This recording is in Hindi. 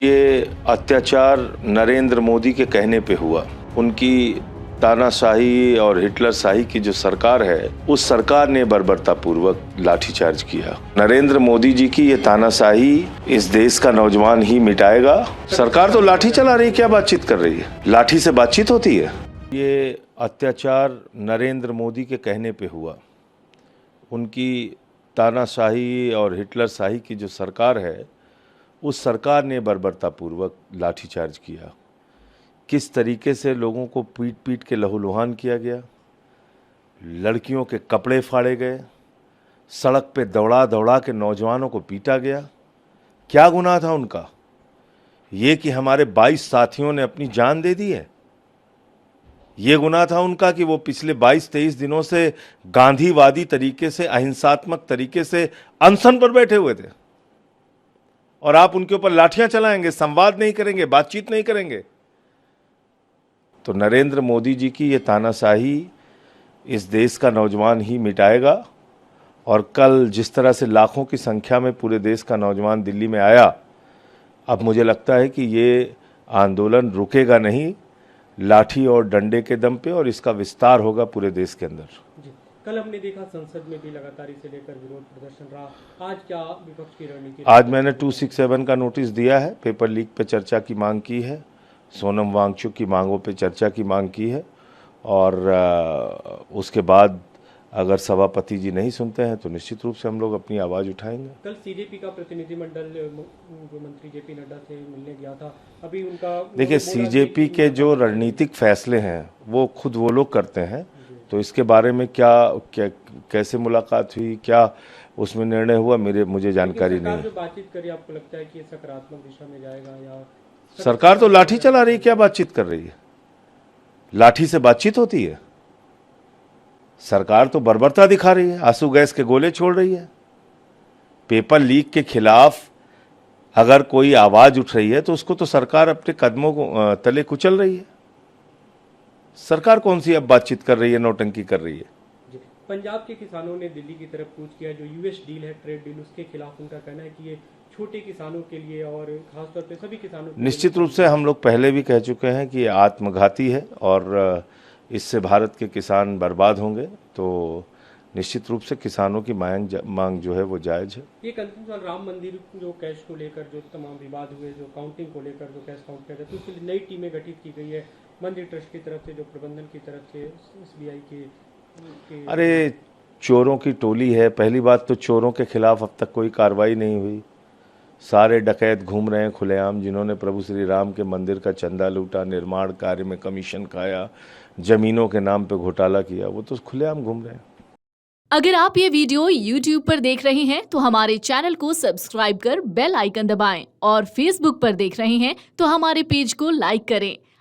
ये अत्याचार नरेंद्र मोदी के कहने पे हुआ। उनकी तानाशाही और हिटलरशाही की जो सरकार है, उस सरकार ने बर्बरतापूर्वक लाठीचार्ज किया। नरेंद्र मोदी जी की ये तानाशाही इस देश का नौजवान ही मिटाएगा। सरकार तो लाठी चला रही है, क्या बातचीत कर रही है? लाठी से बातचीत होती है? ये अत्याचार नरेंद्र मोदी के कहने पे हुआ। उनकी तानाशाही और हिटलरशाही की जो सरकार है, उस सरकार ने बर्बरतापूर्वक लाठीचार्ज किया। किस तरीके से लोगों को पीट पीट के लहूलुहान किया गया, लड़कियों के कपड़े फाड़े गए, सड़क पे दौड़ा दौड़ा के नौजवानों को पीटा गया। क्या गुनाह था उनका? ये कि हमारे 22 साथियों ने अपनी जान दे दी है। ये गुनाह था उनका कि वो पिछले 22-23 दिनों से गांधीवादी तरीके से, अहिंसात्मक तरीके से अनशन पर बैठे हुए थे, और आप उनके ऊपर लाठियां चलाएंगे, संवाद नहीं करेंगे, बातचीत नहीं करेंगे। तो नरेंद्र मोदी जी की ये तानाशाही इस देश का नौजवान ही मिटाएगा। और कल जिस तरह से लाखों की संख्या में पूरे देश का नौजवान दिल्ली में आया, अब मुझे लगता है कि ये आंदोलन रुकेगा नहीं, लाठी और डंडे के दम पे, और इसका विस्तार होगा पूरे देश के अंदर। जी, कल हमने देखा संसद में भी लगातार इसे लेकर विरोध प्रदर्शन रहा। आज क्या विपक्ष की रणनीति? आज मैंने 267 का नोटिस दिया है, पेपर लीक पे चर्चा की मांग की है, सोनम वांगचुक की मांगों पे चर्चा की मांग की है, और उसके बाद अगर सभापति जी नहीं सुनते हैं तो निश्चित रूप से हम लोग अपनी आवाज़ उठाएंगे। कल सीजेपी का प्रतिनिधिमंडल जो मंत्री जेपी नड्डा से मिलने गया था, अभी उनका देखिए, सीजेपी के जो रणनीतिक फैसले हैं वो खुद वो लोग करते हैं, तो इसके बारे में कैसे मुलाकात हुई, क्या उसमें निर्णय हुआ, मुझे जानकारी नहीं है। जो बातचीत करी, आपको लगता है कि ये सकारात्मक दिशा में जाएगा या? सरकार तो लाठी चला रही है, क्या बातचीत कर रही है? लाठी से बातचीत होती है? सरकार तो बर्बरता दिखा रही है, आंसू गैस के गोले छोड़ रही है। पेपर लीक के खिलाफ अगर कोई आवाज उठ रही है तो उसको तो सरकार अपने कदमों को तले कुचल रही है। सरकार कौन सी अब बातचीत कर रही है, नौटंकी कर रही है? पंजाब के किसानों ने दिल्ली की तरफ कूच किया। जो यूएस डील है, ट्रेड डील, उसके खिलाफ उनका कहना है कि ये छोटे किसानों के लिए और खासतौर पे सभी किसानों के निश्चित रूप से हम लोग पहले भी कह चुके हैं कि ये आत्मघाती है और इससे भारत के किसान बर्बाद होंगे। तो निश्चित रूप से किसानों की मांग जो है वो जायज है। एक अंतिम सवाल, राम मंदिर जो कैश को लेकर जो तमाम विवाद हुए, जो काउंटिंग को लेकर जो कैश काउंट किया गया, तो उसके लिए नई टीमें गठित की गई है मंदिर ट्रस्ट की तरफ से, जो प्रबंधन की तरफ से एसबीआई के। अरे, चोरों की टोली है। पहली बात तो चोरों के खिलाफ अब तक कोई कार्रवाई नहीं हुई। सारे डकैत घूम रहे हैं खुलेआम, जिन्होंने प्रभु श्री राम के मंदिर का चंदा लूटा, निर्माण कार्य में कमीशन खाया, जमीनों के नाम पे घोटाला किया, वो तो खुलेआम घूम रहे हैं। अगर आप ये वीडियो YouTube पर देख रहे हैं तो हमारे चैनल को सब्सक्राइब कर बेल आइकन दबाएं, और Facebook पर देख रहे हैं तो हमारे पेज को लाइक करें।